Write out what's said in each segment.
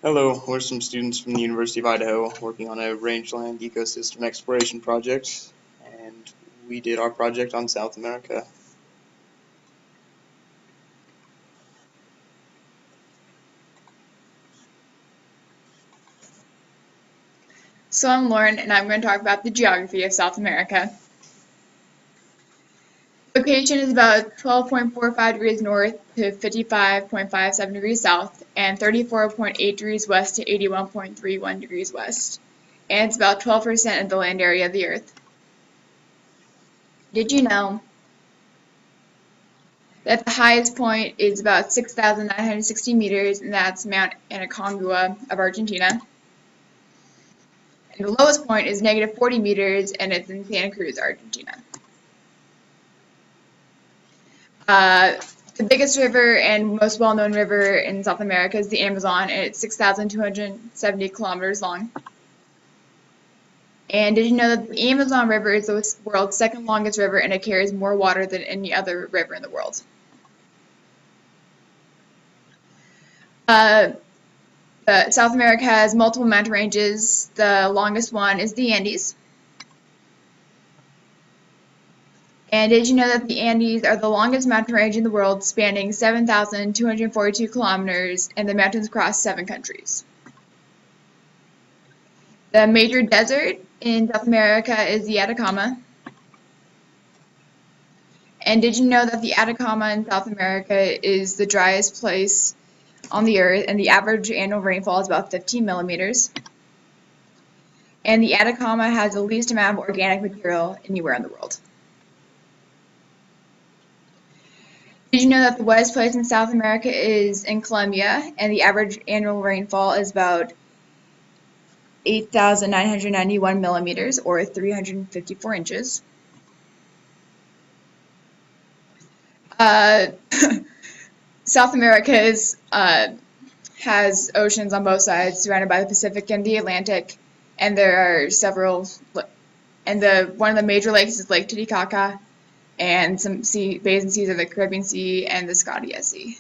Hello, we're some students from the University of Idaho working on a rangeland ecosystem exploration project, and we did our project on South America. So I'm Lauren, and I'm going to talk about the geography of South America. Location is about 12.45 degrees north to 55.57 degrees south, and 34.8 degrees west to 81.31 degrees west. And it's about 12% of the land area of the Earth. Did you know that the highest point is about 6,960 meters, and that's Mount Aconcagua of Argentina? And the lowest point is negative 40 meters, and it's in Santa Cruz, Argentina. The biggest river and most well-known river in South America is the Amazon, and it's 6,270 kilometers long. And did you know that the Amazon River is the world's second longest river, and it carries more water than any other river in the world? South America has multiple mountain ranges. The longest one is the Andes. And did you know that the Andes are the longest mountain range in the world, spanning 7,242 kilometers, and the mountains cross 7 countries? The major desert in South America is the Atacama. And did you know that the Atacama in South America is the driest place on the Earth, and the average annual rainfall is about 15 millimeters? And the Atacama has the least amount of organic material anywhere in the world. Did you know that the wettest place in South America is in Colombia, and the average annual rainfall is about 8,991 millimeters, or 354 inches? South America has oceans on both sides, surrounded by the Pacific and the Atlantic, and there are several. And one of the major lakes is Lake Titicaca, and some bays and seas are the Caribbean Sea and the Scotia Sea.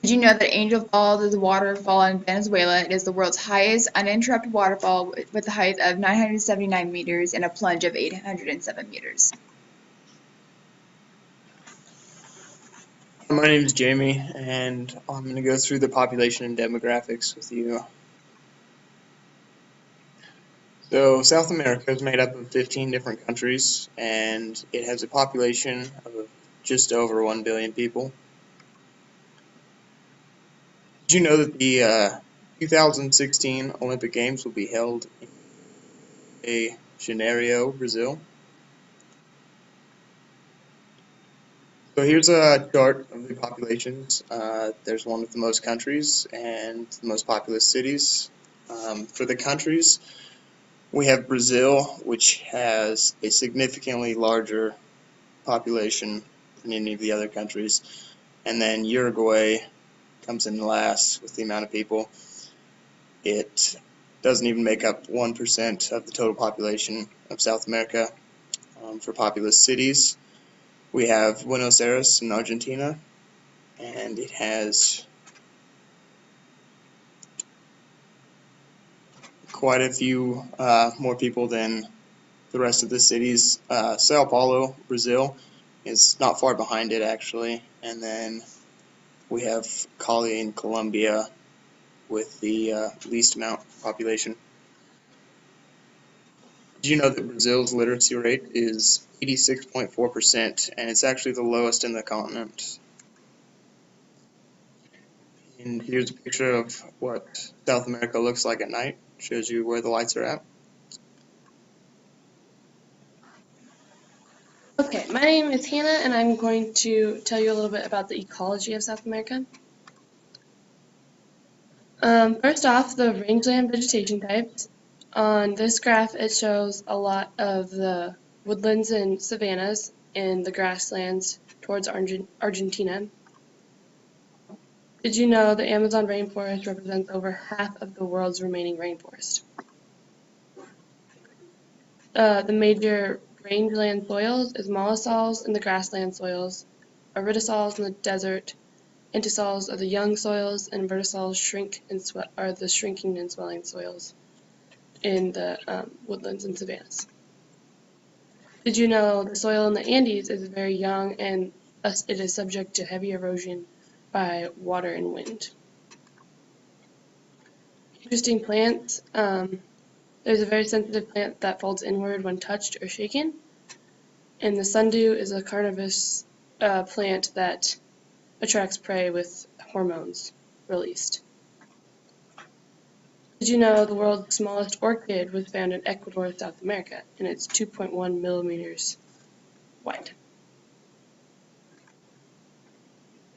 Did you know that Angel Falls is a waterfall in Venezuela? It is the world's highest uninterrupted waterfall with a height of 979 meters and a plunge of 807 meters. My name is Jamie, and I'm going to go through the population and demographics with you. So South America is made up of 15 different countries, and it has a population of just over 1 billion people. Did you know that the 2016 Olympic Games will be held in Rio de Janeiro, Brazil? So here's a chart of the populations. There's one with the most countries and the most populous cities. For the countries, we have Brazil, which has a significantly larger population than any of the other countries. And then Uruguay comes in last with the amount of people. It doesn't even make up 1% of the total population of South America. For populous cities, we have Buenos Aires in Argentina, and it has quite a few more people than the rest of the cities. Sao Paulo, Brazil, is not far behind it actually, and then we have Cali in Colombia with the least amount of population. Did you know that Brazil's literacy rate is 86.4%, and it's actually the lowest in the continent? And here's a picture of what South America looks like at night. Shows you where the lights are at. Okay, my name is Hannah, and I'm going to tell you a little bit about the ecology of South America. First off, the rangeland vegetation types. On this graph, it shows a lot of the woodlands and savannas and the grasslands towards Argentina. Did you know the Amazon rainforest represents over half of the world's remaining rainforest? The major rangeland soils is mollisols in the grassland soils, aridosols in the desert, Intersols are the young soils, and vertisols are the shrinking and swelling soils in the woodlands and savannas. Did you know the soil in the Andes is very young and it is subject to heavy erosion by water and wind? Interesting plants. There's a very sensitive plant that folds inward when touched or shaken. And the sundew is a carnivorous plant that attracts prey with hormones released. Did you know the world's smallest orchid was found in Ecuador, South America, and it's 2.1 millimeters wide?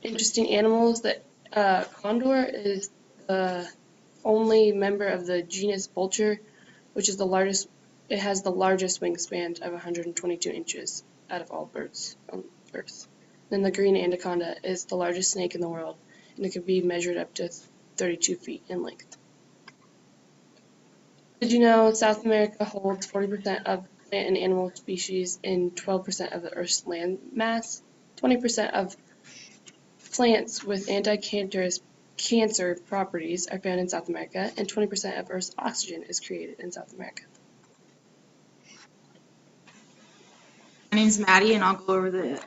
Interesting animals that condor is the only member of the genus Vulture, which is the largest. It has the largest wingspan of 122 inches out of all birds on Earth. Then the green anaconda is the largest snake in the world, and it can be measured up to 32 feet in length. Did you know South America holds 40% of plant and animal species and 12% of the Earth's land mass? 20% of plants with anti-cancer properties are found in South America, and 20% of Earth's oxygen is created in South America. My name's Maddie, and I'll go over the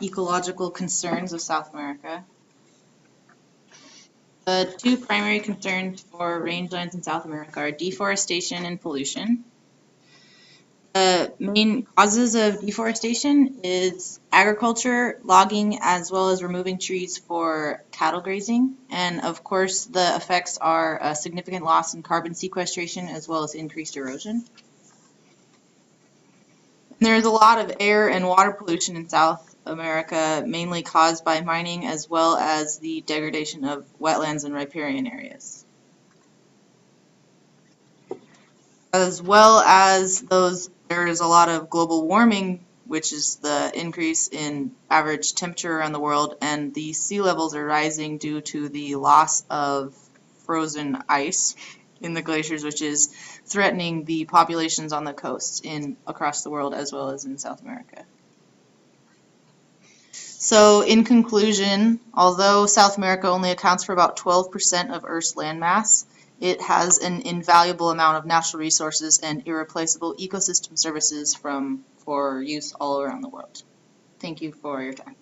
ecological concerns of South America. The two primary concerns for rangelands in South America are deforestation and pollution. The main causes of deforestation is agriculture, logging, as well as removing trees for cattle grazing. And of course, the effects are a significant loss in carbon sequestration as well as increased erosion. There's a lot of air and water pollution in South America, mainly caused by mining as well as the degradation of wetlands and riparian areas. As well as those, there is a lot of global warming, which is the increase in average temperature around the world, and the sea levels are rising due to the loss of frozen ice in the glaciers, which is threatening the populations on the coasts across the world as well as in South America. So in conclusion, although South America only accounts for about 12% of Earth's landmass, it has an invaluable amount of natural resources and irreplaceable ecosystem services for use all around the world. Thank you for your time.